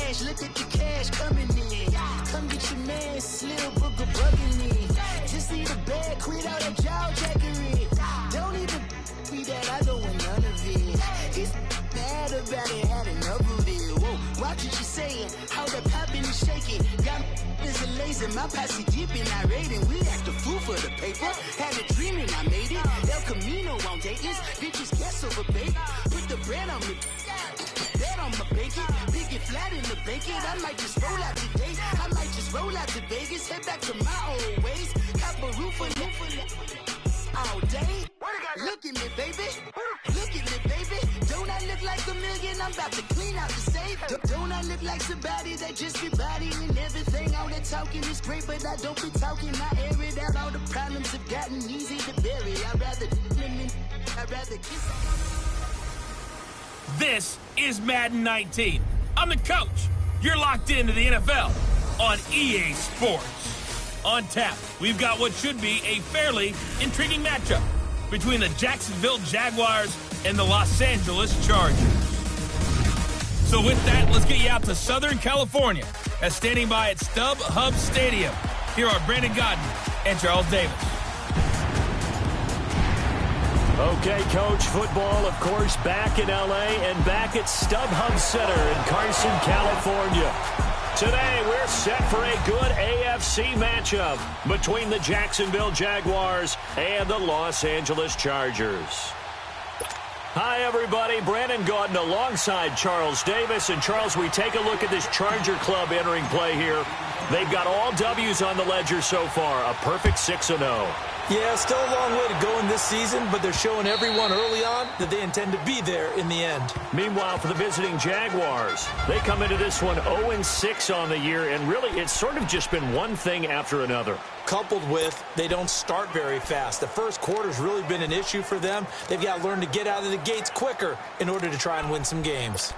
cash, look at the cash coming in. Come get your man, Slim Booger bugging me. Just need a bag, quit all that jaw jackery. Don't even be that, I don't want none of it. He's mad about it, had enough of it. Whoa, watch what you saying, how that poppin' and shaking. Got is a laser, my posse deep and I raiding. We act a fool for the paper, had a dream and I made it. El Camino on Dayton's, bitches guess over bait. Put the brand on me, bet on my bacon. Big it flat in the bacon, I might just roll out today. I might just roll out to Vegas, head back to my old ways. Cop a roof for all day. Look at me, baby. Look at me, baby. Don't I look like a million? I'm about to clean out the safe. Don't I look like somebody that just be bodying everything? All that talking is great, but I don't be talking. I air it out. All the problems have gotten easy to bury. I'd rather kiss. This is Madden 19. I'm the coach. You're locked into the NFL on EA Sports. On tap, we've got what should be a fairly intriguing matchup between the Jacksonville Jaguars and the Los Angeles Chargers. So with that, let's get you out to Southern California as standing by at StubHub Stadium. Here are Brandon Gaudin and Charles Davis. Okay, Coach, football, of course, back in L.A. and back at StubHub Center in Carson, California. Today, we're set for a good AFC matchup between the Jacksonville Jaguars and the Los Angeles Chargers. Hi, everybody. Brandon Gaudin alongside Charles Davis. And, Charles, we take a look at this Charger club entering play here. They've got all W's on the ledger so far, a perfect 6-0. Yeah, still a long way to go in this season, but they're showing everyone early on that they intend to be there in the end. Meanwhile, for the visiting Jaguars, they come into this one 0-6 on the year, and really it's sort of just been one thing after another. Coupled with they don't start very fast. The first quarter's really been an issue for them. They've got to learn to get out of the gates quicker in order to try and win some games.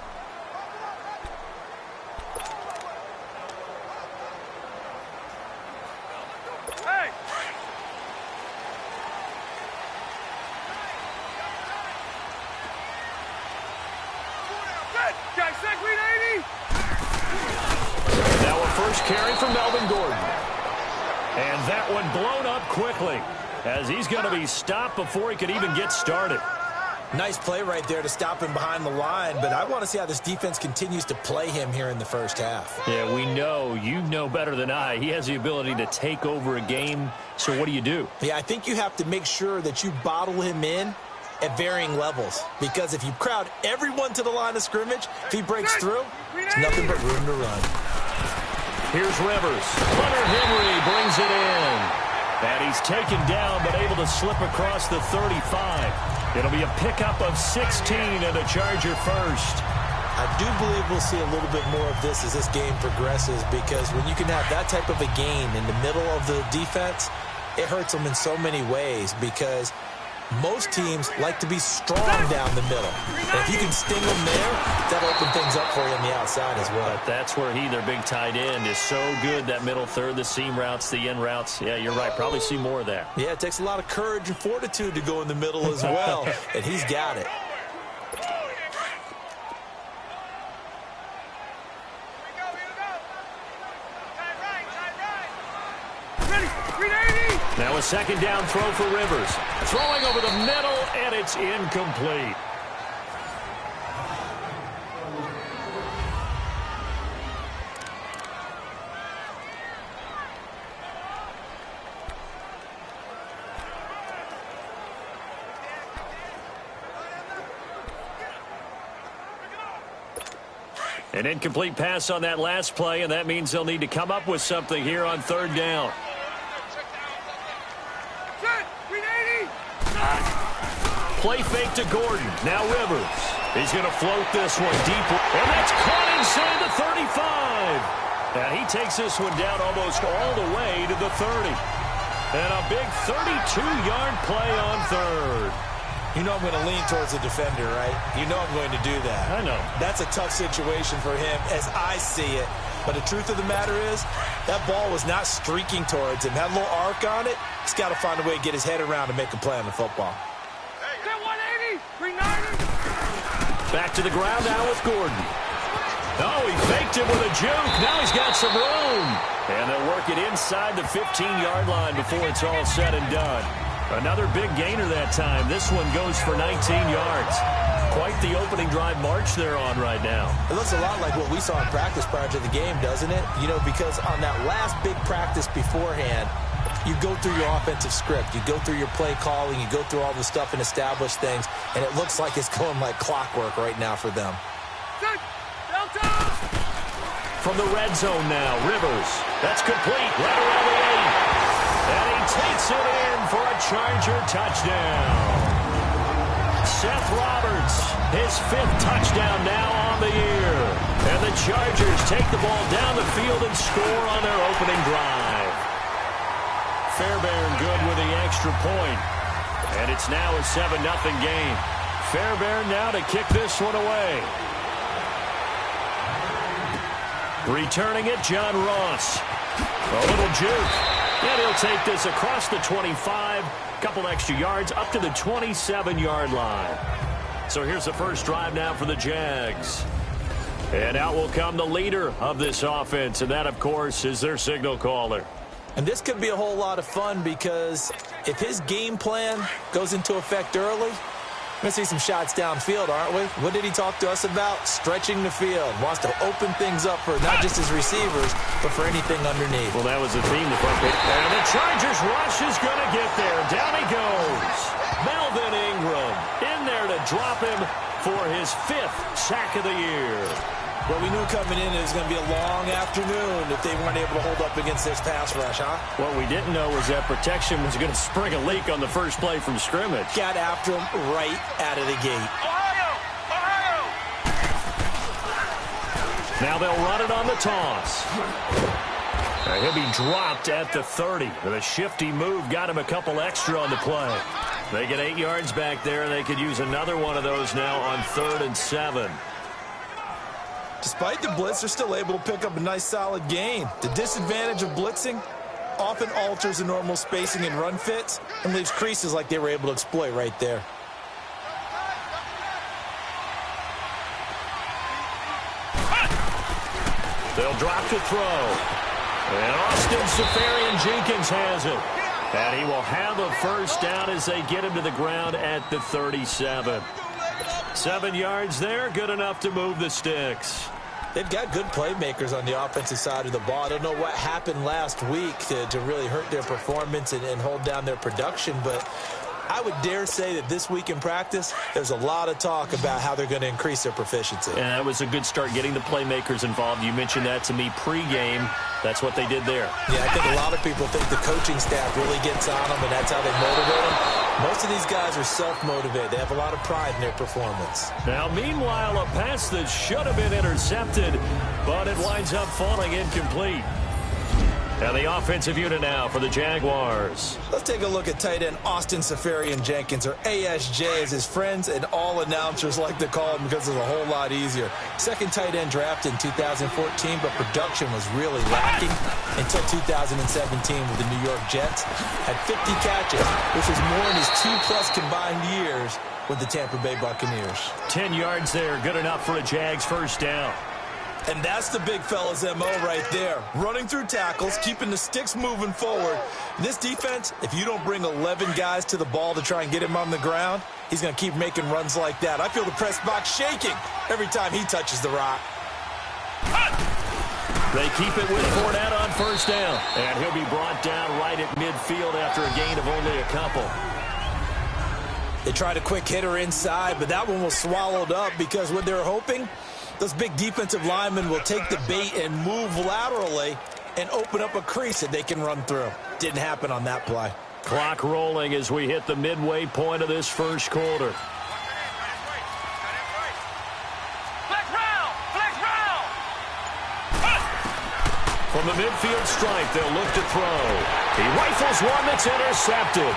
Now a first carry from Melvin Gordon. And that one blown up quickly as he's going to be stopped before he could even get started. Nice play right there to stop him behind the line, but I want to see how this defense continues to play him here in the first half. Yeah, we know, you know better than I, he has the ability to take over a game. So what do you do? Yeah, I think you have to make sure that you bottle him in at varying levels, because if you crowd everyone to the line of scrimmage, if he breaks through, there's nothing but room to run. Here's Rivers. Hunter Henry brings it in. And he's taken down, but able to slip across the 35. It'll be a pickup of 16 and a Charger first. I do believe we'll see a little bit more of this as this game progresses, because when you can have that type of a gain in the middle of the defense, it hurts them in so many ways, because most teams like to be strong down the middle. And if you can sting them there, that'll open things up for you on the outside as well. But that's where their big tight end, is so good, that middle third, the seam routes, the in routes. Yeah, you're right. Probably see more of that. Yeah, it takes a lot of courage and fortitude to go in the middle as well, and he's got it. Now a second down throw for Rivers. Throwing over the middle, and it's incomplete. An incomplete pass on that last play, and that means they'll need to come up with something here on third down. Play fake to Gordon. Now Rivers. He's going to float this one deep. And that's caught inside the 35. And he takes this one down almost all the way to the 30. And a big 32-yard play on third. You know I'm going to lean towards the defender, right? You know I'm going to do that. I know. That's a tough situation for him as I see it. But the truth of the matter is, that ball was not streaking towards him. That little arc on it, he's got to find a way to get his head around and make a play on the football. Back to the ground now with Gordon. Oh, he fakes Faked him with a juke. Now he's got some room. And they'll work it inside the 15-yard line before it's all said and done. Another big gainer that time. This one goes for 19 yards. Quite the opening drive march they're on right now. It looks a lot like what we saw in practice prior to the game, doesn't it? You know, because on that last big practice beforehand, you go through your offensive script. You go through your play calling. You go through all the stuff and establish things. And it looks like it's going like clockwork right now for them. From the red zone now, Rivers. That's complete. Right around the 8. And he takes it in for a Charger touchdown. Seth Roberts, his 5th touchdown now on the year. And the Chargers take the ball down the field and score on their opening drive. Fairbairn good with the extra point. And it's now a 7-0 game. Fairbairn now to kick this one away. Returning it, John Ross. A little juke. And he'll take this across the 25. Couple extra yards up to the 27-yard line. So here's the first drive now for the Jags. And out will come the leader of this offense. And that, of course, is their signal caller. And this could be a whole lot of fun because if his game plan goes into effect early, we're going to see some shots downfield, aren't we? What did he talk to us about? Stretching the field. Wants to open things up for not just his receivers, but for anything underneath. Well, that was the theme. And the Chargers rush is going to get there. Down he goes. Melvin Ingram in there to drop him for his 5th sack of the year. Well, we knew coming in it was going to be a long afternoon if they weren't able to hold up against this pass rush, huh? What we didn't know was that protection was going to spring a leak on the first play from scrimmage. Got after him right out of the gate. Ohio! Now they'll run it on the toss. He'll be dropped at the 30. The shifty move got him a couple extra on the play. They get 8 yards back there, and they could use another one of those now on 3rd and 7. Despite the blitz, they're still able to pick up a nice solid gain. The disadvantage of blitzing often alters the normal spacing and run fits and leaves creases like they were able to exploit right there. They'll drop to throw. And Austin Seferian-Jenkins has it. And he will have a first down as they get him to the ground at the 37. 7 yards there, good enough to move the sticks. They've got good playmakers on the offensive side of the ball. I don't know what happened last week to really hurt their performance and hold down their production, but I would dare say that this week in practice, there's a lot of talk about how they're going to increase their proficiency. And that was a good start getting the playmakers involved. You mentioned that to me pregame. That's what they did there. Yeah, I think a lot of people think the coaching staff really gets on them, and that's how they motivate them. Most of these guys are self-motivated. They have a lot of pride in their performance. Now, meanwhile, a pass that should have been intercepted, but it winds up falling incomplete. And the offensive unit now for the Jaguars. Let's take a look at tight end Austin Seferian-Jenkins, or ASJ as his friends and all announcers like to call him because it's a whole lot easier. Second tight end drafted in 2014, but production was really lacking until 2017 with the New York Jets. Had 50 catches, which was more in his 2+ combined years with the Tampa Bay Buccaneers. 10 yards there, good enough for a Jags first down. And that's the big fella's MO right there. Running through tackles, keeping the sticks moving forward. This defense, if you don't bring 11 guys to the ball to try and get him on the ground, he's going to keep making runs like that. I feel the press box shaking every time he touches the rock. They keep it with Fournette on first down. And he'll be brought down right at midfield after a gain of only a couple. They tried a quick hitter inside, but that one was swallowed up because what they're hoping, those big defensive linemen will take the bait and move laterally and open up a crease that they can run through. Didn't happen on that play. Clock rolling as we hit the midway point of this first quarter. From the midfield stripe, they'll look to throw. He rifles one that's intercepted.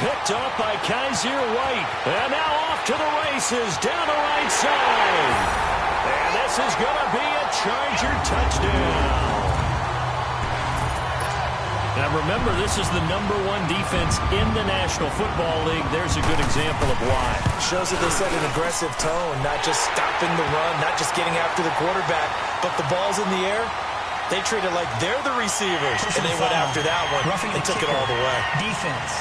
Picked up by Kaiser White. And now off to the races down the right side. And this is going to be a Charger touchdown. Now And remember, this is the #1 defense in the National Football League. There's a good example of why. Shows that they set an aggressive tone, not just stopping the run, not just getting after the quarterback, but the ball's in the air. They treat it like they're the receivers, and they went after that one and took it all the way. Defense.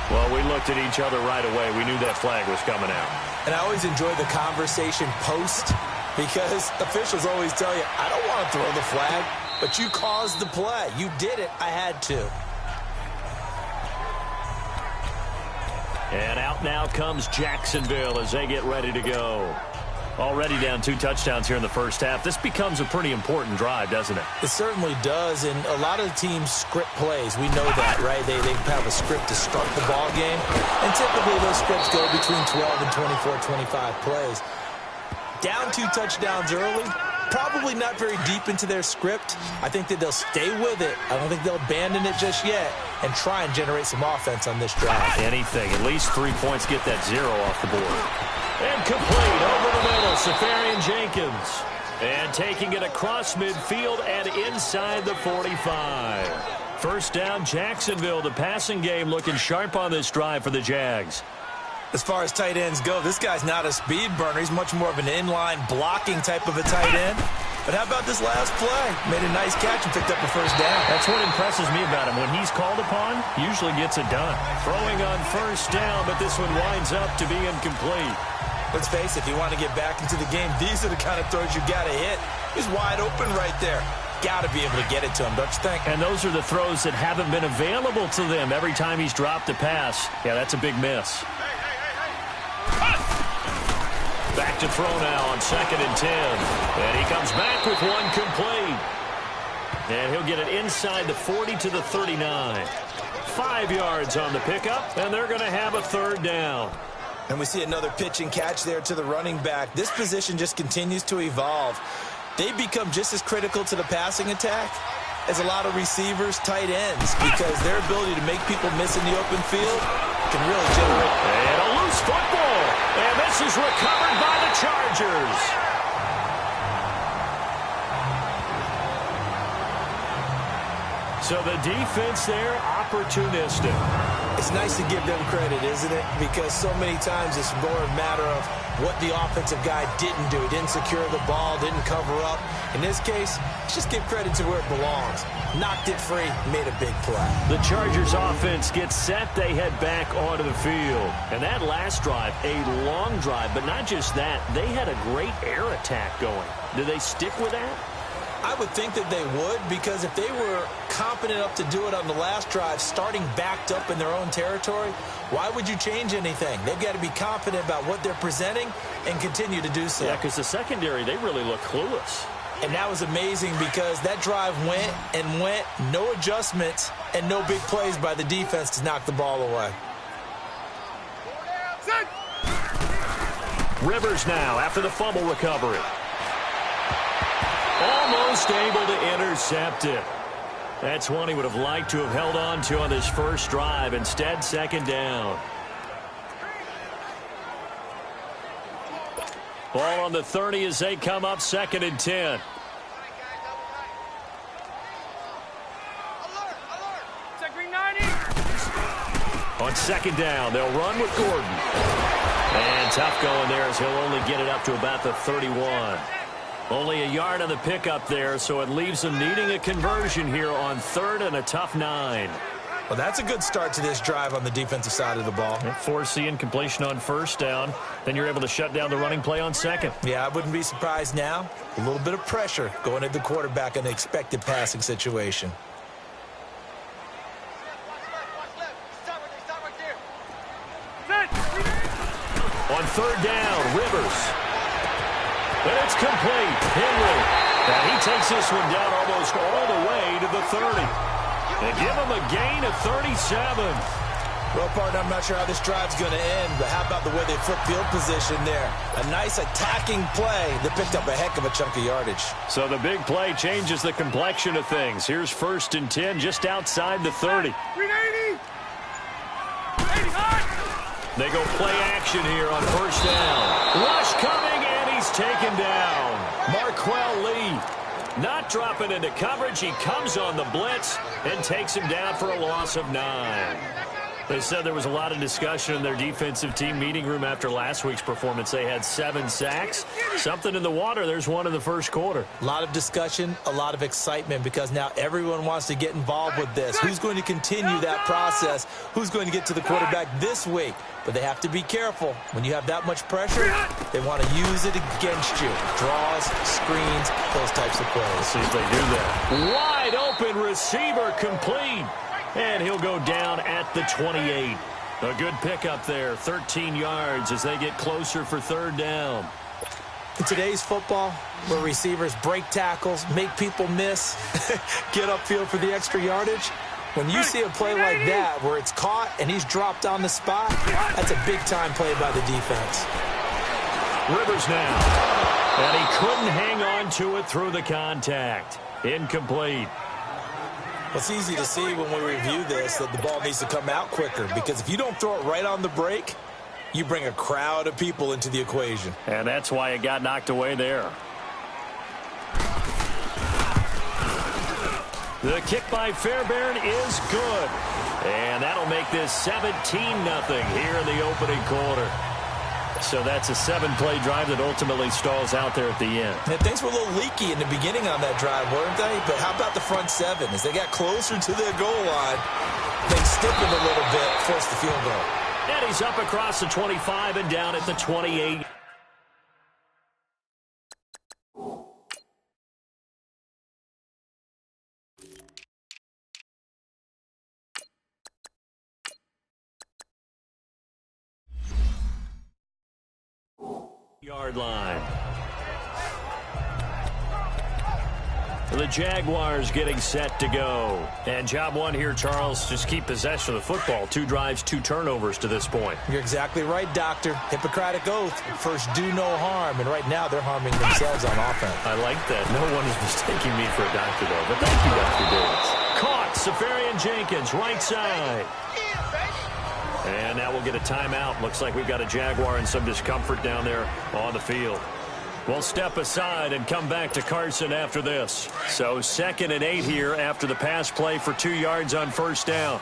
Well, we looked at each other right away. We knew that flag was coming out. And I always enjoy the conversation post, because officials always tell you, I don't want to throw the flag, but you caused the play. You did it. I had to. And out now comes Jacksonville as they get ready to go. Already down 2 touchdowns here in the first half. This becomes a pretty important drive, doesn't it? It certainly does, and a lot of the teams script plays. We know that, right? They have a script to start the ball game, and typically those scripts go between 12 and 24, 25 plays. Down 2 touchdowns early, probably not very deep into their script. I think that they'll stay with it. I don't think they'll abandon it just yet and try and generate some offense on this drive. Anything. At least 3 points, get that 0 off the board. And complete over the middle, Safarian Jenkins. And taking it across midfield and inside the 45. First down, Jacksonville. The passing game looking sharp on this drive for the Jags. As far as tight ends go, this guy's not a speed burner. He's much more of an inline blocking type of a tight end. But how about this last play? Made a nice catch and picked up a first down. That's what impresses me about him. When he's called upon, usually gets it done. Throwing on first down, but this one winds up to be incomplete. Let's face it, if you want to get back into the game, these are the kind of throws you got to hit. He's wide open right there. Got to be able to get it to him, don't you think? And those are the throws that haven't been available to them every time he's dropped a pass. Yeah, that's a big miss. Back to throw now on 2nd and 10. And he comes back with one complete. And he'll get it inside the 40 to the 39. 5 yards on the pickup, and they're going to have a 3rd down. And we see another pitch and catch there to the running back. This position just continues to evolve. They become just as critical to the passing attack as a lot of receivers, tight ends, because their ability to make people miss in the open field can really generate. And a loose football. And this is recovered by the Chargers. So the defense there, opportunistic. It's nice to give them credit, isn't it? Because so many times it's more a matter of what the offensive guy didn't do. He didn't secure the ball, didn't cover up. In this case, let's just give credit to where it belongs. Knocked it free, made a big play. The Chargers offense gets set. They head back onto the field. And that last drive, a long drive, but not just that. They had a great air attack going. Do they stick with that? I would think that they would, because if they were competent enough to do it on the last drive, starting backed up in their own territory, why would you change anything? They've got to be confident about what they're presenting and continue to do so. Yeah, because the secondary, they really look clueless. And that was amazing because that drive went and went, no adjustments, and no big plays by the defense to knock the ball away. Rivers now after the fumble recovery. Almost able to intercept it. That's one he would have liked to have held on to on this first drive. Instead, 2nd down. Ball on the 30 as they come up 2nd and 10. On 2nd down, they'll run with Gordon. And tough going there as he'll only get it up to about the 31. Only a yard on the pickup there, so it leaves them needing a conversion here on 3rd and a tough 9. Well, that's a good start to this drive on the defensive side of the ball. Force the incompletion on 1st down. Then you're able to shut down the running play on 2nd. Yeah, I wouldn't be surprised now. A little bit of pressure going at the quarterback in the expected passing situation. On 3rd down, Rivers. And it's complete. Henry. And he takes this one down almost all the way to the 30. They give him a gain of 37. Well, partner, I'm not sure how this drive's going to end, but how about the way they flip field position there? A nice attacking play that picked up a heck of a chunk of yardage. So the big play changes the complexion of things. Here's 1st and 10 just outside the 30. 380. They go play action here on 1st down. Rush coming, and he's taken down. Marquell Lee. Not dropping into coverage. He comes on the blitz and takes him down for a loss of 9. They said there was a lot of discussion in their defensive team meeting room after last week's performance. They had 7 sacks. Something in the water. There's one in the first quarter. A lot of discussion, a lot of excitement, because now everyone wants to get involved with this. Who's going to continue that process? Who's going to get to the quarterback this week? But they have to be careful. When you have that much pressure, they want to use it against you. Draws, screens, those types of plays. Let's see if they do that. Wide open receiver complete. And he'll go down at the 28. A good pickup there, 13 yards as they get closer for 3rd down. In today's football, where receivers break tackles, make people miss, get upfield for the extra yardage, when you see a play like that where it's caught and he's dropped on the spot, that's a big-time play by the defense. Rivers now. And he couldn't hang on to it through the contact. Incomplete. It's easy to see when we review this that the ball needs to come out quicker, because if you don't throw it right on the break, you bring a crowd of people into the equation. And that's why it got knocked away there. The kick by Fairbairn is good. And that'll make this 17-0 here in the opening quarter. So that's a 7-play drive that ultimately stalls out there at the end. And things were a little leaky in the beginning on that drive, weren't they? But how about the front 7? As they got closer to their goal line, things stiffened a little bit, forced the field goal. And he's up across the 25 and down at the 28. Yard line. The Jaguars getting set to go. And job one here, Charles, just keep possession of the football. 2 drives, 2 turnovers to this point. You're exactly right, Doctor. Hippocratic oath. First, do no harm. And right now, they're harming themselves on offense. I like that. No one is mistaking me for a doctor, though. But thank you, Dr. Davis. Caught. Safarian Jenkins, right side. And now we'll get a timeout. Looks like we've got a Jaguar in some discomfort down there on the field. We'll step aside and come back to Carson after this. So 2nd and 8 here after the pass play for 2 yards on 1st down.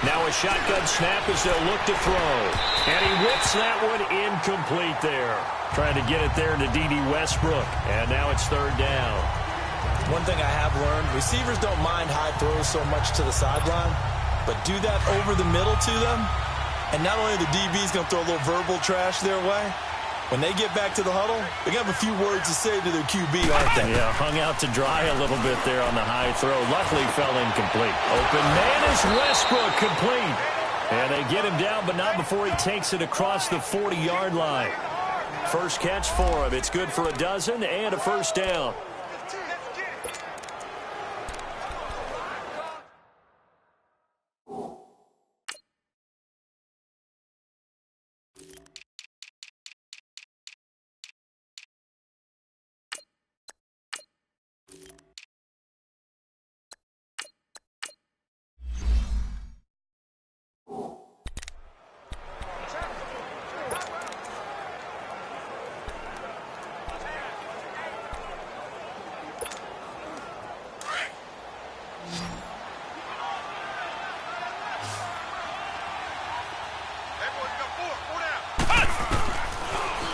Now a shotgun snap as they'll look to throw. And he whips that one incomplete there. Trying to get it there to D.D. Westbrook. And now it's 3rd down. One thing I have learned, receivers don't mind high throws so much to the sideline, but do that over the middle to them, and not only are the DBs going to throw a little verbal trash their way, when they get back to the huddle, they're going to have a few words to say to their QB, aren't they? Yeah, hung out to dry a little bit there on the high throw. Luckily fell incomplete. Open man is Westbrook, complete. And they get him down, but not before he takes it across the 40-yard line. First catch for him. It's good for a dozen and a 1st down.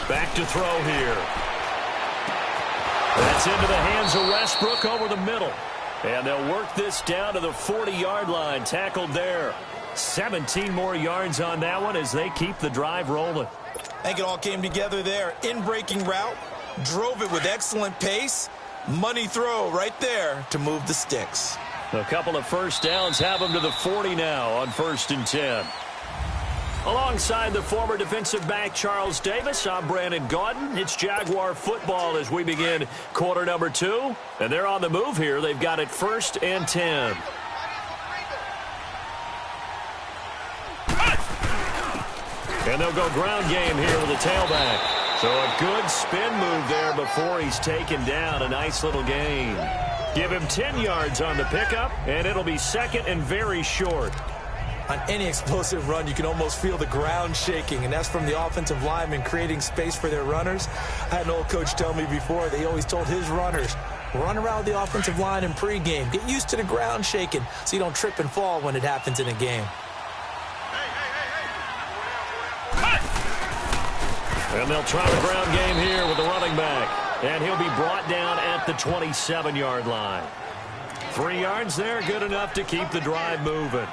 Back to throw here. That's into the hands of Westbrook over the middle. And they'll work this down to the 40-yard line. Tackled there. 17 more yards on that one as they keep the drive rolling. I think it all came together there. In-breaking route. Drove it with excellent pace. Money throw right there to move the sticks. A couple of 1st downs have them to the 40 now on 1st and 10. Alongside the former defensive back Charles Davis, I'm Brandon Gaudin. It's Jaguar football as we begin quarter number 2. And they're on the move here. They've got it 1st and 10. And they'll go ground game here with the tailback. So a good spin move there before he's taken down. A nice little gain. Give him 10 yards on the pickup, and it'll be 2nd and very short. On any explosive run, you can almost feel the ground shaking, and that's from the offensive linemen creating space for their runners. I had an old coach tell me before that he always told his runners, run around the offensive line in pregame. Get used to the ground shaking so you don't trip and fall when it happens in a game. And they'll try the ground game here with the running back. And he'll be brought down at the 27-yard line. 3 yards there, good enough to keep the drive moving.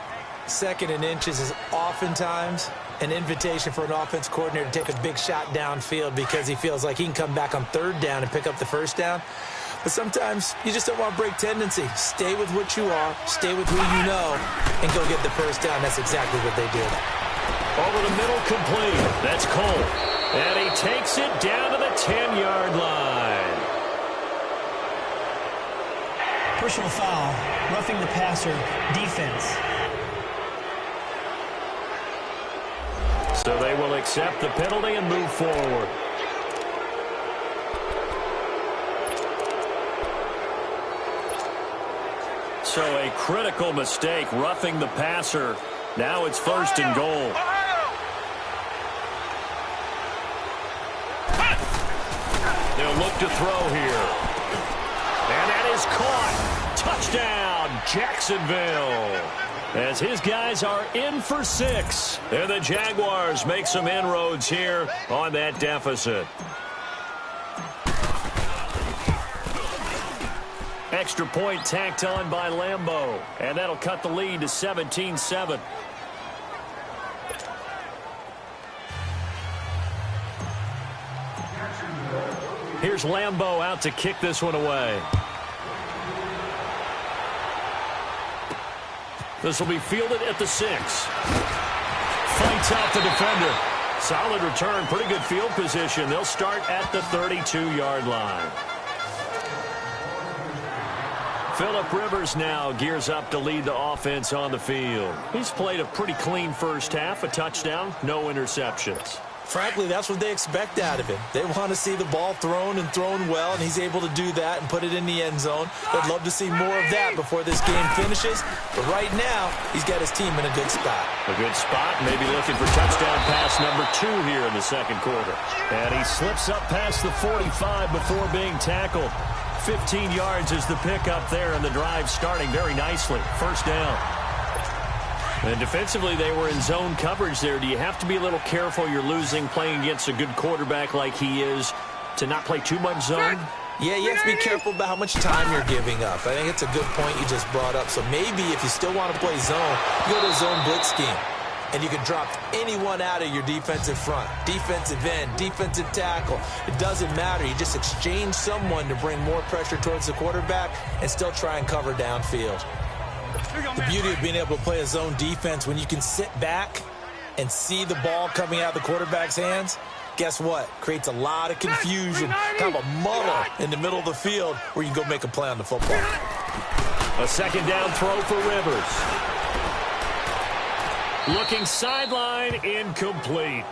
2nd and inches is oftentimes an invitation for an offense coordinator to take a big shot downfield because he feels like he can come back on 3rd down and pick up the 1st down. But sometimes you just don't want to break tendency. Stay with what you are, stay with who you know, and go get the 1st down. That's exactly what they did. Over the middle, complete. That's Cole. And he takes it down to the 10-yard line. Personal foul, roughing the passer, defense. So they will accept the penalty and move forward. So a critical mistake, roughing the passer. Now it's 1st and goal. They'll look to throw here. And that is caught. Touchdown, Jacksonville. As his guys are in for 6. And the Jaguars make some inroads here on that deficit. Extra point tacked on by Lambeau. And that'll cut the lead to 17-7. Here's Lambeau out to kick this one away. This will be fielded at the 6. Fights out the defender. Solid return, pretty good field position. They'll start at the 32-yard line. Phillip Rivers now gears up to lead the offense on the field. He's played a pretty clean first half, a touchdown, no interceptions. Frankly, that's what they expect out of him. They want to see the ball thrown and thrown well, and he's able to do that and put it in the end zone. They'd love to see more of that before this game finishes. But right now, he's got his team in a good spot. A good spot, maybe looking for touchdown pass number 2 here in the 2nd quarter. And he slips up past the 45 before being tackled. 15 yards is the pickup there, and the drive starting very nicely. 1st down. And defensively, they were in zone coverage there. Do you have to be a little careful? You're losing, playing against a good quarterback like he is, to not play too much zone? Yeah, you have to be careful about how much time you're giving up. I think it's a good point you just brought up. So maybe if you still want to play zone, go to a zone blitz scheme. And you can drop anyone out of your defensive front. Defensive end, defensive tackle. It doesn't matter. You just exchange someone to bring more pressure towards the quarterback and still try and cover downfield. The beauty of being able to play a zone defense when you can sit back and see the ball coming out of the quarterback's hands, guess what? Creates a lot of confusion, kind of a muddle in the middle of the field where you can go make a play on the football. A 2nd down throw for Rivers. Looking sideline, incomplete.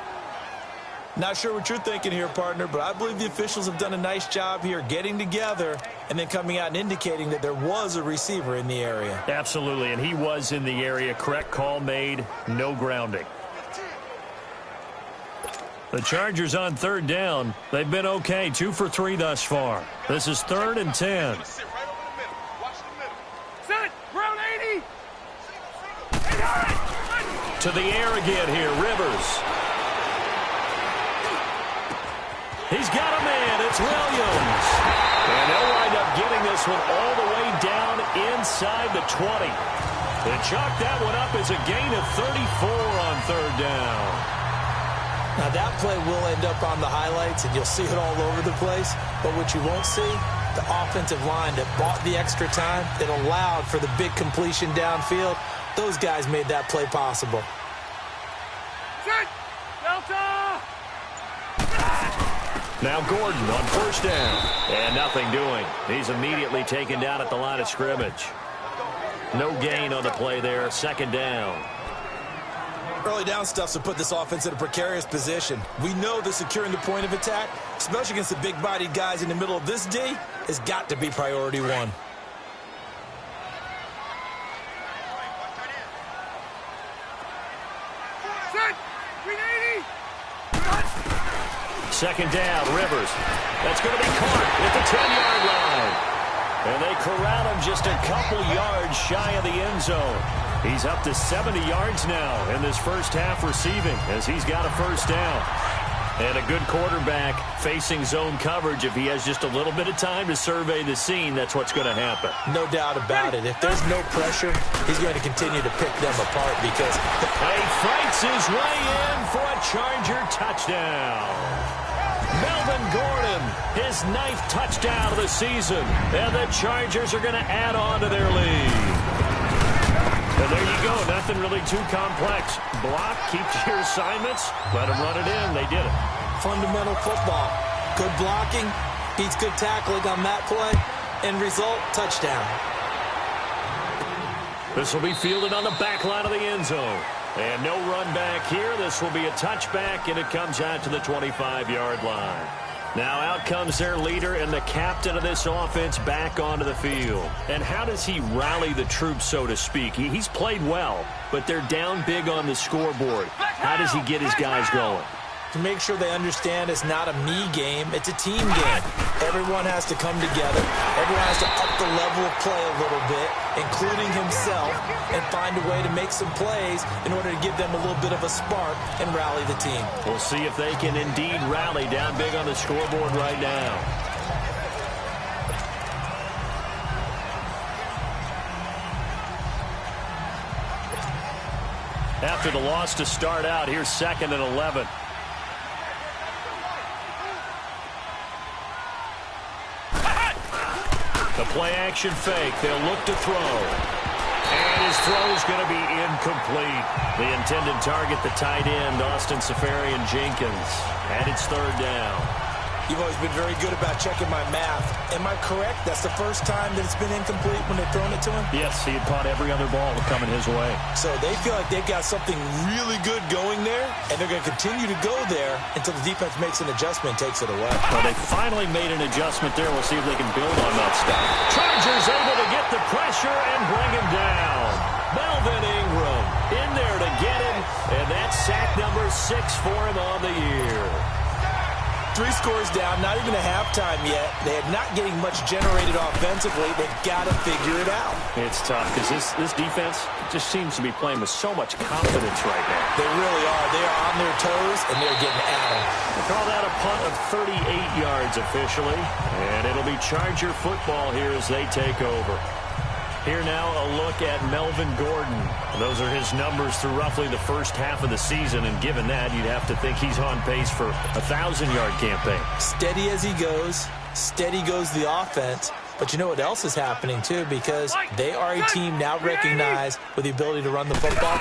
Not sure what you're thinking here, partner, but I believe the officials have done a nice job here getting together and then coming out and indicating that there was a receiver in the area. Absolutely, and he was in the area. Correct call made, no grounding. The Chargers on 3rd down. They've been okay, 2 for 3 thus far. This is 3rd and 10. To the air again here, Rivers. He's got a man. It's Williams. And they'll wind up getting this one all the way down inside the 20. They chalk that one up as a gain of 34 on 3rd down. Now that play will end up on the highlights, and you'll see it all over the place. But what you won't see, the offensive line that bought the extra time, that allowed for the big completion downfield, those guys made that play possible. Delta! Now Gordon on 1st down. And nothing doing. He's immediately taken down at the line of scrimmage. No gain on the play there. 2nd down. Early down stuff's to put this offense in a precarious position. We know that securing the point of attack, especially against the big-bodied guys in the middle of this D, has got to be priority 1. Second down, Rivers. That's going to be caught at the 10-yard line. And they corral him just a couple yards shy of the end zone. He's up to 70 yards now in this first half receiving as he's got a first down. And a good quarterback facing zone coverage. If he has just a little bit of time to survey the scene, that's what's going to happen. No doubt about it. If there's no pressure, he's going to continue to pick them apart because he fights his way in for a Charger touchdown. Melvin Gordon, his 9th touchdown of the season. And the Chargers are going to add on to their lead. And there you go. Nothing really too complex. Block, keep to your assignments, let them run it in. They did it. Fundamental football. Good blocking, beats good tackling on that play. End result, touchdown. This will be fielded on the back line of the end zone. And no run back here. This will be a touchback, and it comes out to the 25-yard line. Now out comes their leader and the captain of this offense back onto the field. And how does he rally the troops, so to speak? He's played well, but they're down big on the scoreboard. How does he get his guys going? To make sure they understand it's not a me game, it's a team game. Everyone has to come together. Everyone has to up the level of play a little bit, including himself, and find a way to make some plays in order to give them a little bit of a spark and rally the team. We'll see if they can indeed rally down big on the scoreboard right now. After the loss to start out, here's 2nd and 11. The play-action fake. They'll look to throw. And his throw is going to be incomplete. The intended target, the tight end, Austin Seferian-Jenkins. And it's 3rd down. You've always been very good about checking my math. Am I correct? That's the first time that it's been incomplete when they've thrown it to him? Yes, he had caught every other ball coming his way. So they feel like they've got something really good going there, and they're going to continue to go there until the defense makes an adjustment and takes it away. Well, they finally made an adjustment there. We'll see if they can build on that stuff. Chargers able to get the pressure and bring him down. Melvin Ingram in there to get him, and that's sack number 6 for him on the year. 3 scores down, not even a halftime yet. They are not getting much generated offensively. They've got to figure it out. It's tough because this defense just seems to be playing with so much confidence right now. They really are. They are on their toes, and they're getting at them. They call that a punt of 38 yards officially, and it'll be Charger football here as they take over. Here now a look at Melvin Gordon. Those are his numbers through roughly the first half of the season, and given that, you'd have to think he's on pace for a 1,000-yard campaign. Steady as he goes, steady goes the offense. But you know what else is happening, too, because they are a team now recognized with the ability to run the football.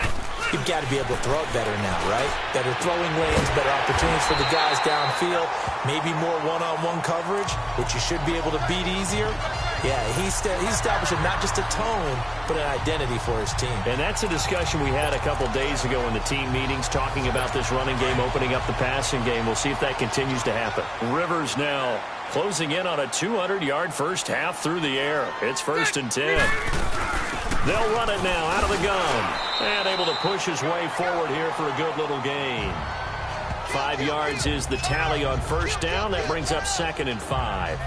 You've got to be able to throw it better now, right? Better throwing lanes, better opportunities for the guys downfield, maybe more one-on-one coverage, which you should be able to beat easier. Yeah, he's establishing not just a tone, but an identity for his team. And that's a discussion we had a couple days ago in the team meetings, talking about this running game, opening up the passing game. We'll see if that continues to happen. Rivers now closing in on a 200-yard first half through the air. It's 1st and 10. They'll run it now out of the gun. And able to push his way forward here for a good little gain. 5 yards is the tally on first down. That brings up 2nd and 5.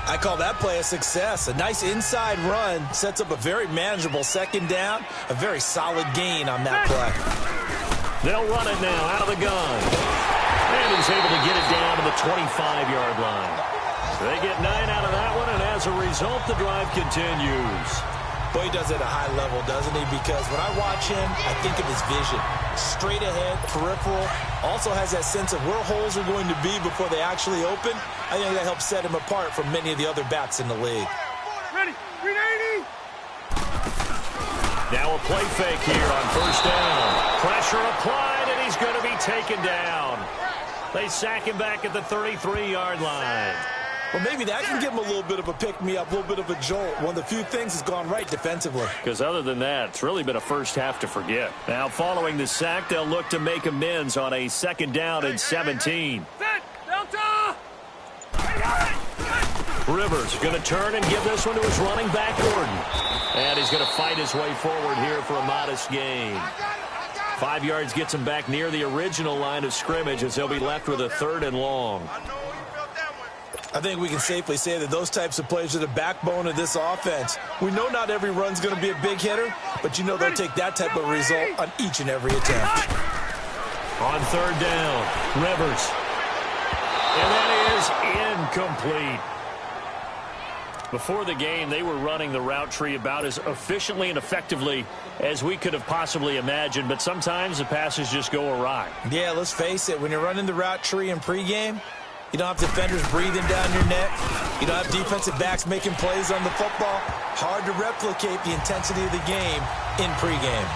I call that play a success. A nice inside run sets up a very manageable 2nd down. A very solid gain on that play. They'll run it now out of the gun. And he's able to get it down to the 25-yard line. So they get 9 out of that one, and as a result, the drive continues. Boy, he does it at a high level, doesn't he? Because when I watch him, I think of his vision. Straight ahead, peripheral. Also has that sense of where holes are going to be before they actually open. I think that helps set him apart from many of the other backs in the league. Ready, 380. Now a play fake here on first down. Pressure applied, and he's going to be taken down. They sack him back at the 33-yard line. Well, maybe that can give him a little bit of a pick-me-up, a little bit of a jolt. One of the few things has gone right defensively. Because other than that, it's really been a first half to forget. Now, following the sack, they'll look to make amends on a 2nd down and 17. Set, Delta. Rivers going to turn and give this one to his running back, Gordon. And he's going to fight his way forward here for a modest gain. 5 yards gets them back near the original line of scrimmage as they'll be left with a 3rd and long. I think we can safely say that those types of plays are the backbone of this offense. We know not every run's going to be a big hitter, but you know they'll take that type of result on each and every attempt. On 3rd down, Rivers. And that is incomplete. Before the game, they were running the route tree about as efficiently and effectively as we could have possibly imagined, but sometimes the passes just go awry. Yeah, let's face it, when you're running the route tree in pregame, you don't have defenders breathing down your neck. You don't have defensive backs making plays on the football. Hard to replicate the intensity of the game in pregame.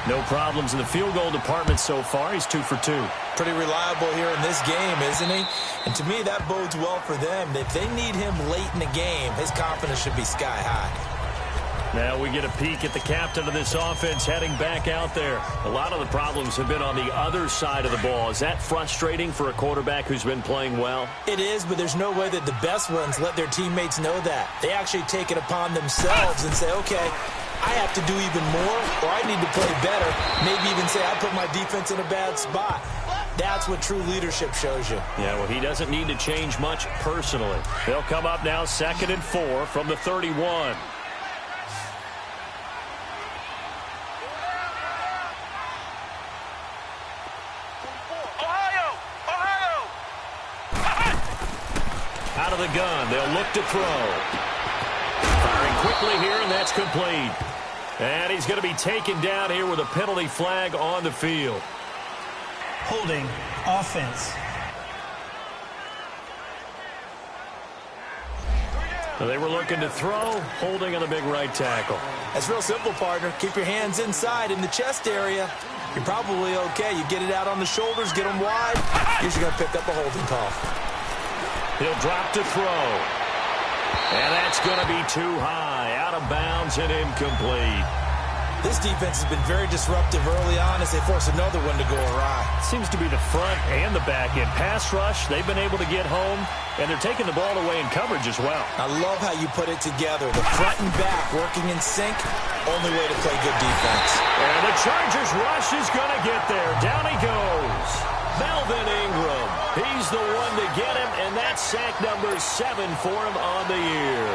No problems in the field goal department so far. He's 2 for 2. Pretty reliable here in this game, isn't he? And to me, that bodes well for them. If they need him late in the game, his confidence should be sky high. Now we get a peek at the captain of this offense heading back out there. A lot of the problems have been on the other side of the ball. Is that frustrating for a quarterback who's been playing well? It is, but there's no way that the best ones let their teammates know that. They actually take it upon themselves and say, okay, I have to do even more, or I need to play better. Maybe even say I put my defense in a bad spot. That's what true leadership shows you. Yeah, well, he doesn't need to change much personally. They'll come up now 2nd and 4 from the 31. Out of the gun, they'll look to throw. Firing quickly here, and that's complete. And he's going to be taken down here with a penalty flag on the field. Holding offense. So they were looking to throw, holding on the big right tackle. That's real simple, partner. Keep your hands inside in the chest area. You're probably okay. You get it out on the shoulders, get them wide. Usually going to pick up a holding call. He'll drop to throw. And that's going to be too high, out of bounds and incomplete. This defense has been very disruptive early on as they force another one to go awry. Seems to be the front and the back end. Pass rush, they've been able to get home, and they're taking the ball away in coverage as well. I love how you put it together. The front and back working in sync, only way to play good defense. And the Chargers rush is going to get there. Down he goes. Melvin Ingram. He's the one to get him, and that's sack number 7 for him on the year.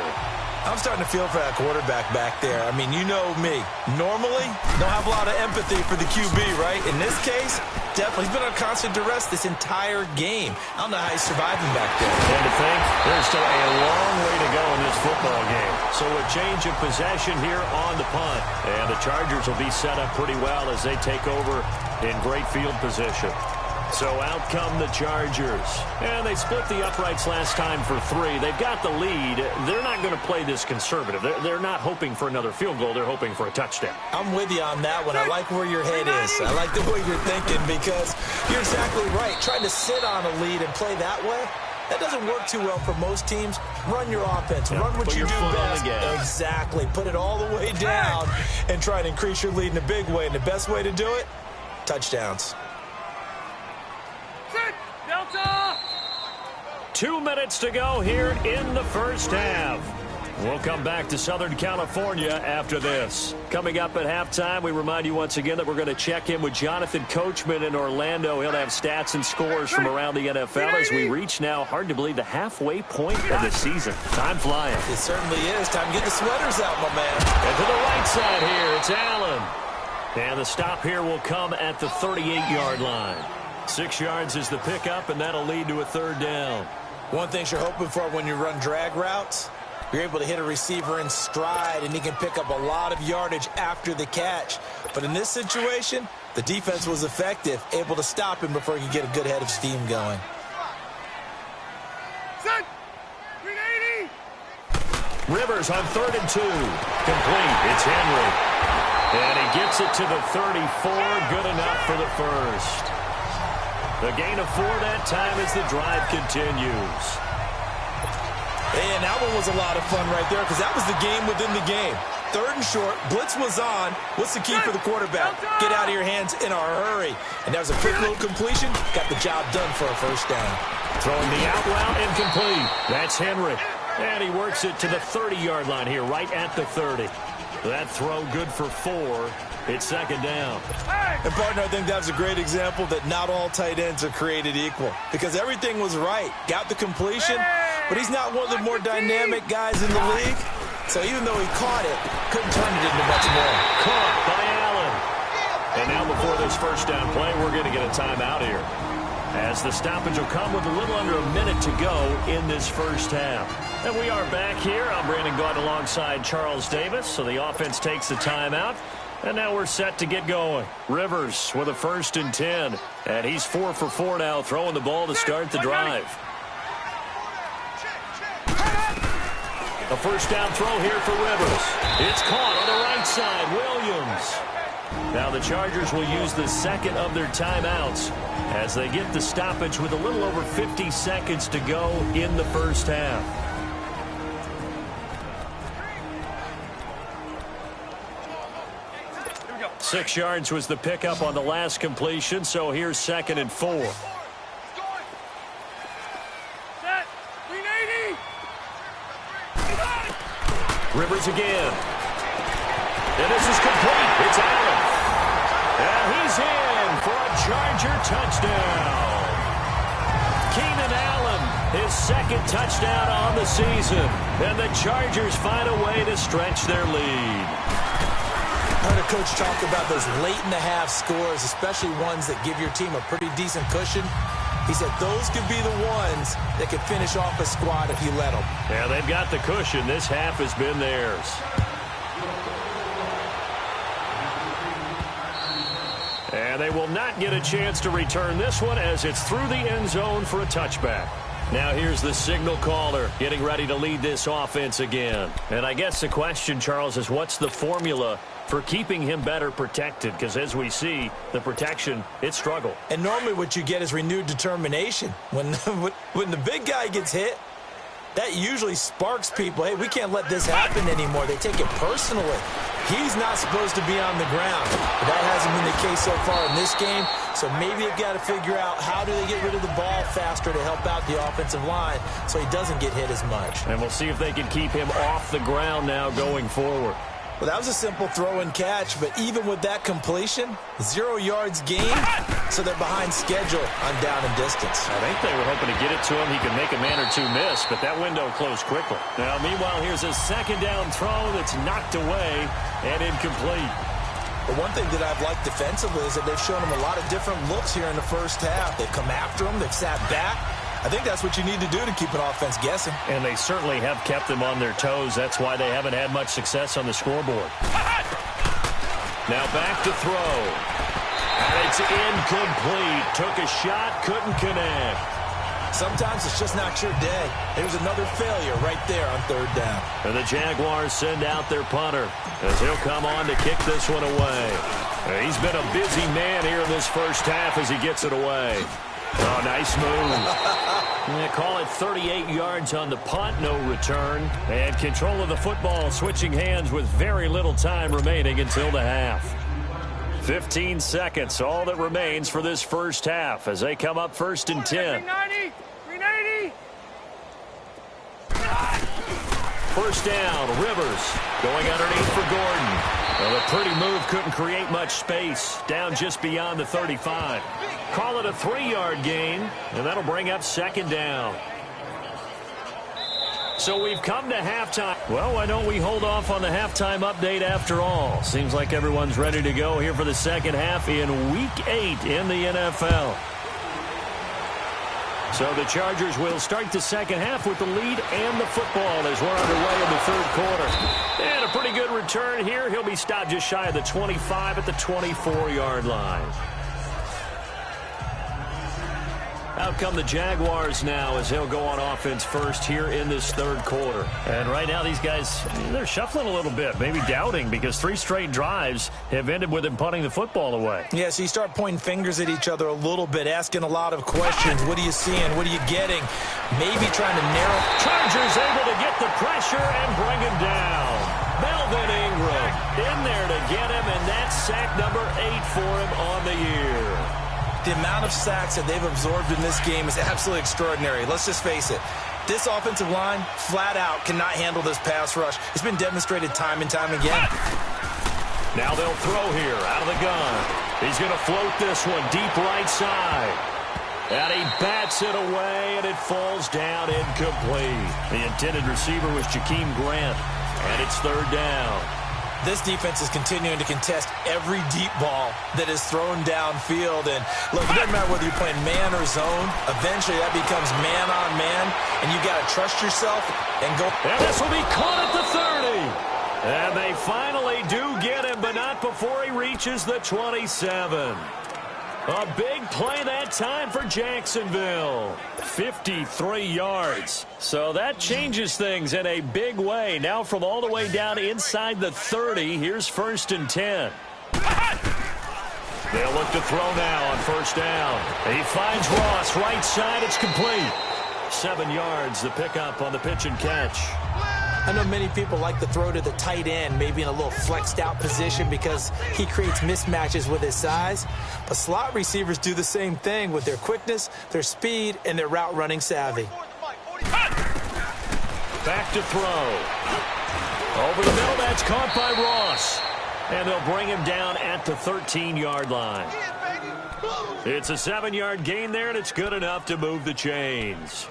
I'm starting to feel for that quarterback back there. I mean, you know me. Normally, don't have a lot of empathy for the QB, right? In this case, definitely. He's been on constant duress this entire game. I don't know how he's surviving back there. And to think, there's still a long way to go in this football game. So a change of possession here on the punt. And the Chargers will be set up pretty well as they take over in great field position. So out come the Chargers. And they split the uprights last time for 3. They've got the lead. They're not going to play this conservative. They're not hoping for another field goal. They're hoping for a touchdown. I'm with you on that one. I like where your head is. I like the way you're thinking because you're exactly right. Trying to sit on a lead and play that way, that doesn't work too well for most teams. Run your offense. Run what you do best. Exactly. Put it all the way down and try and increase your lead in a big way. And the best way to do it, touchdowns. 2 minutes to go here in the first half. We'll come back to Southern California after this. Coming up at halftime, we remind you once again that we're going to check in with Jonathan Coachman in Orlando. He'll have stats and scores from around the NFL as we reach now, hard to believe, the halfway point of the season. Time flying. It certainly is. Time to get the sweaters out, my man. And to the right side here, it's Allen. And the stop here will come at the 38-yard line. 6 yards is the pickup, and that'll lead to a 3rd down. One thing you're hoping for when you run drag routes, you're able to hit a receiver in stride, and he can pick up a lot of yardage after the catch. But in this situation, the defense was effective, able to stop him before he could get a good head of steam going. Set. 380. Rivers on 3rd and 2. Complete. It's Henry. And he gets it to the 34. Good enough for the first. The gain of 4 that time as the drive continues. And that one was a lot of fun right there because that was the game within the game. 3rd and short, blitz was on. What's the key for the quarterback? Get out of your hands in a hurry. And that was a quick little completion. Got the job done for a first down. Throwing the out route incomplete. That's Henry. And he works it to the 30-yard line here, right at the 30. That throw good for 4. It's second down. And, partner, I think that was a great example that not all tight ends are created equal because everything was right. Got the completion, but he's not one of the more dynamic guys in the league. So even though he caught it, couldn't turn it into much more. Caught by Allen. And now before this first down play, we're going to get a timeout here, as the stoppage will come with a little under a minute to go in this first half. And we are back here. I'm Brandon Gaunt alongside Charles Davis. So the offense takes a timeout. And now we're set to get going. Rivers with a 1st and 10. And he's 4 for 4 now, throwing the ball to start the drive. A first down throw here for Rivers. It's caught on the right side. Williams. Now the Chargers will use the second of their timeouts as they get the stoppage with a little over 50 seconds to go in the first half. Here we go. 6 yards was the pickup on the last completion, so here's 2nd and 4. Set. 380. Rivers again. And this is complete. It's Allen. And he's in for a Charger touchdown. Keenan Allen, his 2nd touchdown on the season. And the Chargers find a way to stretch their lead. I heard a coach talk about those late-in-the-half scores, especially ones that give your team a pretty decent cushion. He said those could be the ones that could finish off a squad if you let them. Yeah, they've got the cushion. This half has been theirs. And they will not get a chance to return this one as it's through the end zone for a touchback. Now here's the signal caller getting ready to lead this offense again. And I guess the question, Charles, is what's the formula for keeping him better protected? Because as we see, the protection, it struggled. And normally what you get is renewed determination. When the big guy gets hit, that usually sparks people. Hey, we can't let this happen anymore. They take it personally. He's not supposed to be on the ground. But that hasn't been the case so far in this game. So maybe they've got to figure out how do they get rid of the ball faster to help out the offensive line so he doesn't get hit as much. And we'll see if they can keep him off the ground now going forward. Well, that was a simple throw and catch, but even with that completion, 0 yards gained, so they're behind schedule on down and distance. I think they were hoping to get it to him. He could make a man or two miss, but that window closed quickly. Now, meanwhile, here's a 2nd down throw that's knocked away and incomplete. The one thing that I've liked defensively is that they've shown him a lot of different looks here in the first half. They've come after him. They've sat back. I think that's what you need to do to keep an offense guessing. And they certainly have kept them on their toes. That's why they haven't had much success on the scoreboard. Now back to throw. And it's incomplete. Took a shot, couldn't connect. Sometimes it's just not your day. There's another failure right there on 3rd down. And the Jaguars send out their punter as he'll come on to kick this one away. He's been a busy man here in this first half as he gets it away. Oh, nice move. They call it 38 yards on the punt, no return. And control of the football switching hands with very little time remaining until the half. 15 seconds, all that remains for this first half as they come up 1st and 10. 390. 390. First down, Rivers going underneath for Gordon. Well, a pretty move couldn't create much space. Down just beyond the 35. Call it a 3-yard gain, and that'll bring up 2nd down. So we've come to halftime. Well, why don't we hold off on the halftime update after all? Seems like everyone's ready to go here for the second half in Week 8 in the NFL. So the Chargers will start the second half with the lead and the football as we're underway in the 3rd quarter. And a pretty good return here. He'll be stopped just shy of the 25 at the 24-yard line. Out come the Jaguars now as he'll go on offense first here in this 3rd quarter. And right now these guys, they're shuffling a little bit, maybe doubting because 3 straight drives have ended with him punting the football away. Yeah, so you start pointing fingers at each other a little bit, asking a lot of questions. What are you seeing? What are you getting? Maybe trying to narrow. Chargers able to get the pressure and bring him down. Melvin Ingram in there to get him, and that's sack number 8 for him on the year. The amount of sacks that they've absorbed in this game is absolutely extraordinary. Let's just face it. This offensive line, flat out, cannot handle this pass rush. It's been demonstrated time and time again. Now they'll throw here out of the gun. He's going to float this one deep right side. And he bats it away, and it falls down incomplete. The intended receiver was Jakeem Grant, and it's third down. This defense is continuing to contest every deep ball that is thrown downfield. And look, it doesn't matter whether you're playing man or zone. Eventually, that becomes man on man, and you got to trust yourself and go. And this will be caught at the 30. And they finally do get him, but not before he reaches the 27. A big play that time for Jacksonville. 53 yards. So that changes things in a big way. Now from all the way down inside the 30, here's 1st and 10. They'll look to throw now on first down. He finds Ross, right side, it's complete. 7 yards, the pickup on the pitch and catch. I know many people like to throw to the tight end, maybe in a little flexed out position because he creates mismatches with his size. But slot receivers do the same thing with their quickness, their speed, and their route running savvy. Back to throw. Over the middle, that's caught by Ross. And they'll bring him down at the 13-yard line. It's a 7-yard gain there, and it's good enough to move the chains.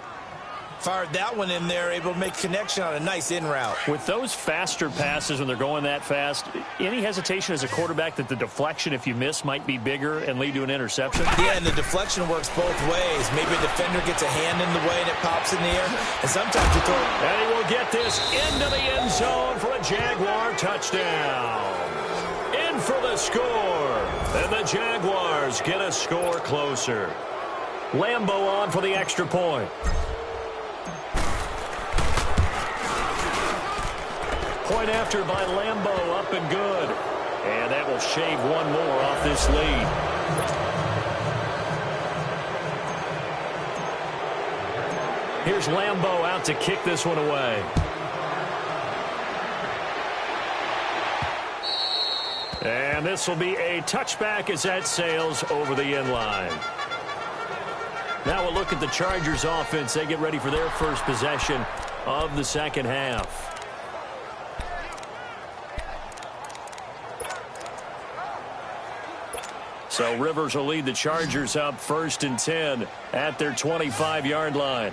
Fired that one in there, able to make connection on a nice in route. With those faster passes when they're going that fast, any hesitation as a quarterback that the deflection, if you miss, might be bigger and lead to an interception? Yeah, and the deflection works both ways. Maybe a defender gets a hand in the way and it pops in the air, and sometimes you throw it. And he will get this into the end zone for a Jaguar touchdown. In for the score. And the Jaguars get a score closer. Lambeau on for the extra point. Point after by Lambeau, up and good. And that will shave one more off this lead. Here's Lambeau out to kick this one away. And this will be a touchback as that sails over the end line. Now we'll look at the Chargers offense. They get ready for their first possession of the second half. So Rivers will lead the Chargers up 1st and 10 at their 25-yard line.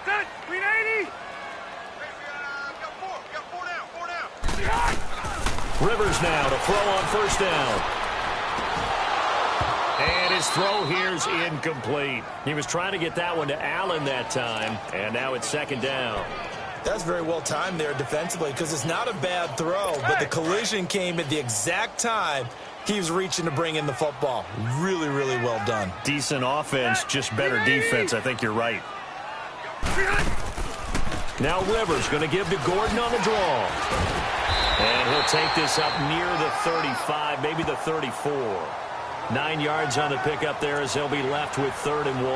Set, 380. Rivers now to throw on first down. And his throw here's incomplete. He was trying to get that one to Allen that time, and now it's second down. That's very well timed there defensively because it's not a bad throw, but the collision came at the exact time he was reaching to bring in the football. Really, really well done. Decent offense, just better defense. I think you're right. Now Rivers going to give to Gordon on the draw. And he'll take this up near the 35, maybe the 34. 9 yards on the pickup there as they'll be left with 3rd and 1.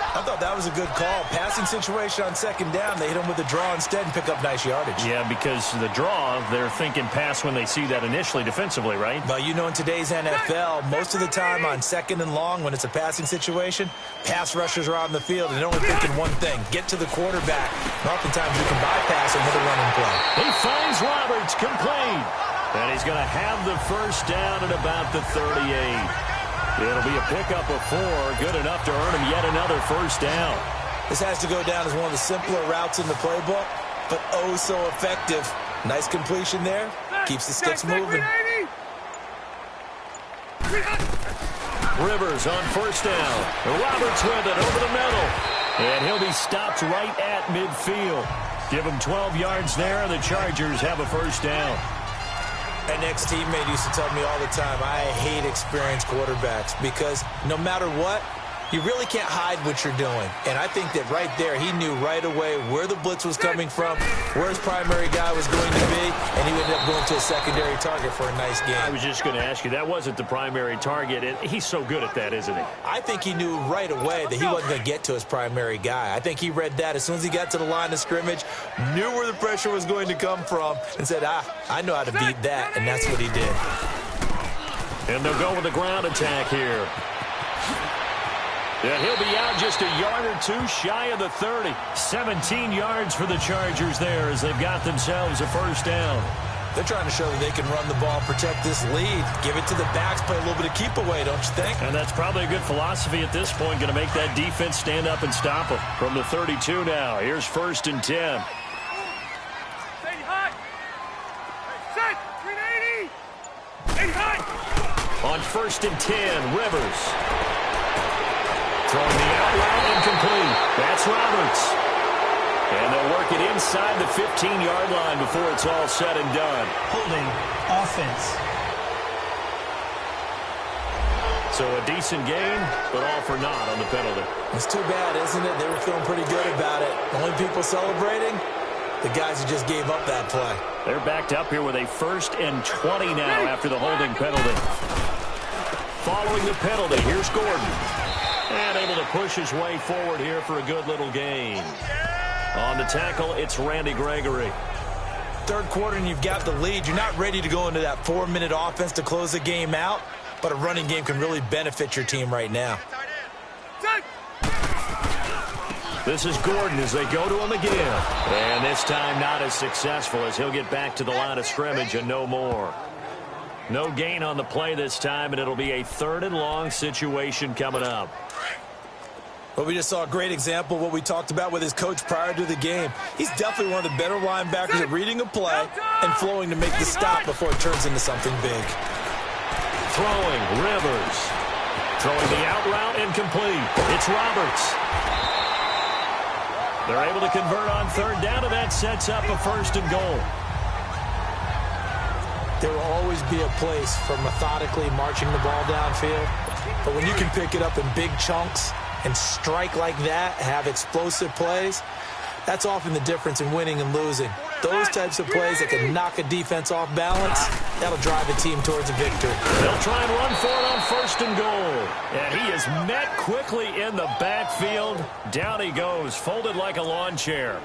I thought that was a good call. Passing situation on second down. They hit him with a draw instead and pick up nice yardage. Yeah, because the draw, they're thinking pass when they see that initially defensively, right? But you know in today's NFL, most of the time on second and long when it's a passing situation, pass rushers are on the field and they're only thinking one thing, get to the quarterback. And oftentimes you can bypass him with a running play. He finds Roberts, complete. And he's going to have the first down at about the 38. It'll be a pickup of 4, good enough to earn him yet another first down. This has to go down as one of the simpler routes in the playbook, but oh so effective. Nice completion there. Keeps the sticks moving. Rivers on first down. Roberts with it over the middle. And he'll be stopped right at midfield. Give him 12 yards there, and the Chargers have a first down. An ex-teammate used to tell me all the time, I hate experienced quarterbacks because no matter what, you really can't hide what you're doing. And I think that right there, he knew right away where the blitz was coming from, where his primary guy was going to be, and he ended up going to a secondary target for a nice game. I was just going to ask you, that wasn't the primary target. He's so good at that, isn't he? I think he knew right away that he wasn't going to get to his primary guy. I think he read that as soon as he got to the line of scrimmage, knew where the pressure was going to come from, and said, I know how to beat that, and that's what he did. And they'll go with the ground attack here. And he'll be out just a yard or two shy of the 30. 17 yards for the Chargers there as they've got themselves a first down. They're trying to show that they can run the ball, protect this lead, give it to the backs, play a little bit of keep away, don't you think? And that's probably a good philosophy at this point, going to make that defense stand up and stop them. From the 32 now, here's 1st and 10. Stay hot. Set. 380. Stay hot. On 1st and 10, Rivers. Throwing the out route incomplete. That's Roberts. And they'll work it inside the 15-yard line before it's all said and done. Holding offense. So a decent game, but all for naught on the penalty. It's too bad, isn't it? They were feeling pretty good about it. The only people celebrating, the guys who just gave up that play. They're backed up here with a 1st and 20 now after the holding penalty. Following the penalty, here's Gordon. And able to push his way forward here for a good little gain. On the tackle, it's Randy Gregory. Third quarter and you've got the lead. You're not ready to go into that 4-minute offense to close the game out, but a running game can really benefit your team right now. This is Gordon as they go to him again. And this time not as successful as he'll get back to the line of scrimmage and no more. No gain on the play this time, and it'll be a 3rd and long situation coming up. Well, we just saw a great example of what we talked about with his coach prior to the game. He's definitely one of the better linebackers at reading a play and flowing to make the stop before it turns into something big. Throwing, Rivers. Throwing the out route, incomplete. It's Roberts. They're able to convert on 3rd down, and that sets up a 1st and goal. There will always be a place for methodically marching the ball downfield, but when you can pick it up in big chunks and strike like that, have explosive plays, that's often the difference in winning and losing. Those types of plays that can knock a defense off balance, that'll drive a team towards a victory. They'll try and run for it on 1st and goal. And he is met quickly in the backfield. Down he goes, folded like a lawn chair.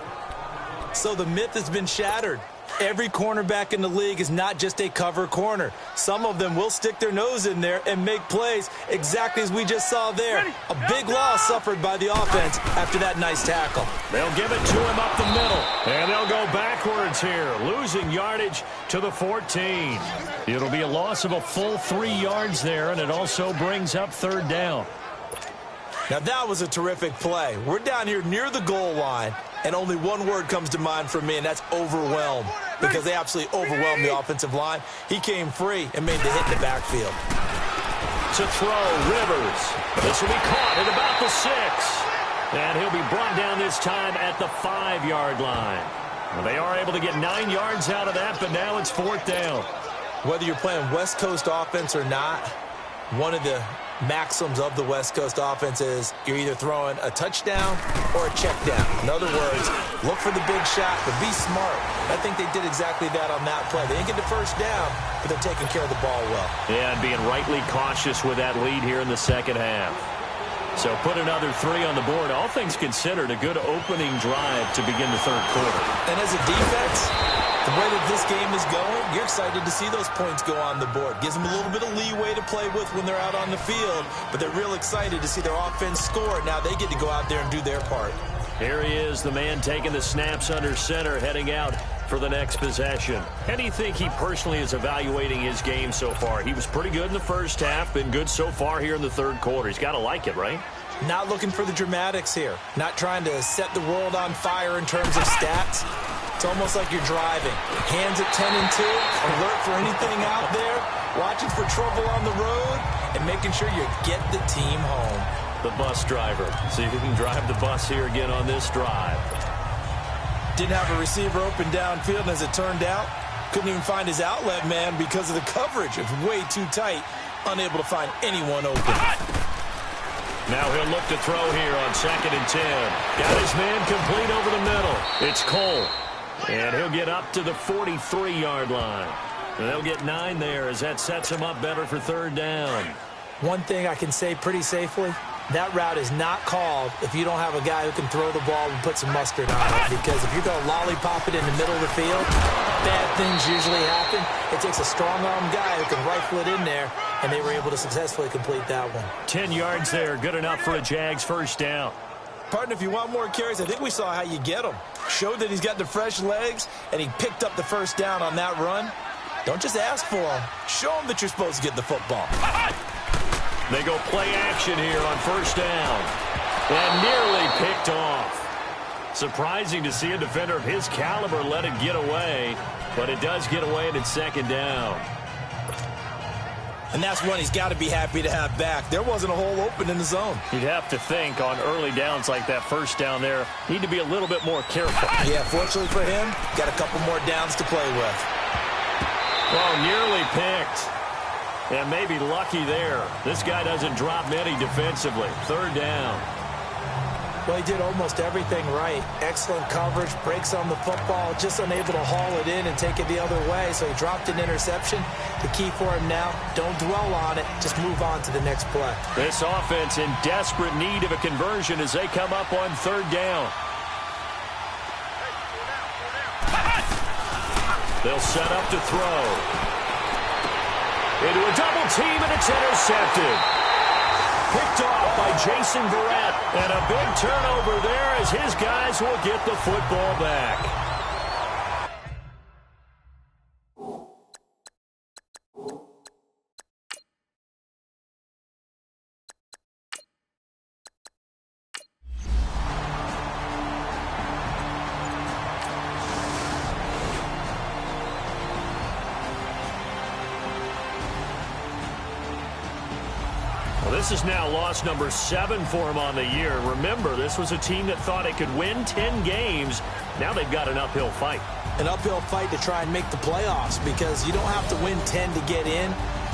So the myth has been shattered. Every cornerback in the league is not just a cover corner. Some of them will stick their nose in there and make plays exactly as we just saw there. A big loss suffered by the offense after that nice tackle. They'll give it to him up the middle, and they'll go backwards here, losing yardage to the 14. It'll be a loss of a full 3 yards there, and it also brings up 3rd down. Now that was a terrific play. We're down here near the goal line, and only one word comes to mind for me, and that's overwhelmed, because they absolutely overwhelmed the offensive line. He came free and made the hit in the backfield. To throw, Rivers. This will be caught at about the 6. And he'll be brought down this time at the 5-yard line. Well, they are able to get 9 yards out of that, but now it's 4th down. Whether you're playing West Coast offense or not, one of the maxims of the West Coast offense is you're either throwing a touchdown or a check down. In other words, look for the big shot, but be smart. I think they did exactly that on that play. They didn't get the 1st down, but they're taking care of the ball well. Yeah, and being rightly cautious with that lead here in the 2nd half. So put another 3 on the board. All things considered, a good opening drive to begin the 3rd quarter. And as a defense, the way that this game is going, you're excited to see those points go on the board. Gives them a little bit of leeway to play with when they're out on the field, but they're real excited to see their offense score. Now they get to go out there and do their part. Here he is, the man taking the snaps under center, heading out for the next possession. How do you think he personally is evaluating his game so far? He was pretty good in the 1st half, been good so far here in the 3rd quarter. He's got to like it, right? Not looking for the dramatics here. Not trying to set the world on fire in terms of stats. It's almost like you're driving. Hands at 10 and 2, alert for anything out there, watching for trouble on the road, and making sure you get the team home. The bus driver. See if he can drive the bus here again on this drive. Didn't have a receiver open downfield, and as it turned out, couldn't even find his outlet man because of the coverage. It was way too tight, unable to find anyone open. Now he'll look to throw here on 2nd and 10. Got his man complete over the middle. It's Cole. And he'll get up to the 43-yard line. And they'll get 9 there as that sets him up better for 3rd down. One thing I can say pretty safely, that route is not called if you don't have a guy who can throw the ball and put some mustard on it. Because if you're going to lollipop it in the middle of the field, bad things usually happen. It takes a strong-arm guy who can rifle it in there, and they were able to successfully complete that one. 10 yards there, good enough for a Jags 1st down. Partner, if you want more carries, I think we saw how you get them. showed that he's got the fresh legs, and he picked up the first down on that run. Don't just ask for him. Show him that you're supposed to get the football. They go play action here on first down. And nearly picked off. Surprising to see a defender of his caliber let it get away, but it does get away and it's second down. And that's one he's got to be happy to have back. There wasn't a hole open in the zone. You'd have to think on early downs like that first down there, need to be a little bit more careful. Yeah, fortunately for him, got a couple more downs to play with. Well, nearly picked. And maybe lucky there. This guy doesn't drop many defensively. Third down. Well, he did almost everything right. Excellent coverage, breaks on the football, just unable to haul it in and take it the other way. So he dropped an interception. The key for him now, don't dwell on it. Just move on to the next play. This offense in desperate need of a conversion as they come up on third down. They'll set up to throw. Into a double team, and it's intercepted. Picked off by Jason Verrett. And a big turnover there as his guys will get the football back. This is now loss number 7 for him on the year. Remember, this was a team that thought it could win 10 games. Now they've got an uphill fight. An uphill fight to try and make the playoffs because you don't have to win 10 to get in,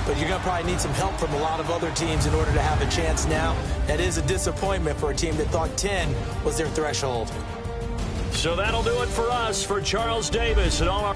but you're going to probably need some help from a lot of other teams in order to have a chance now. That is a disappointment for a team that thought 10 was their threshold. So that'll do it for us. For Charles Davis and all our...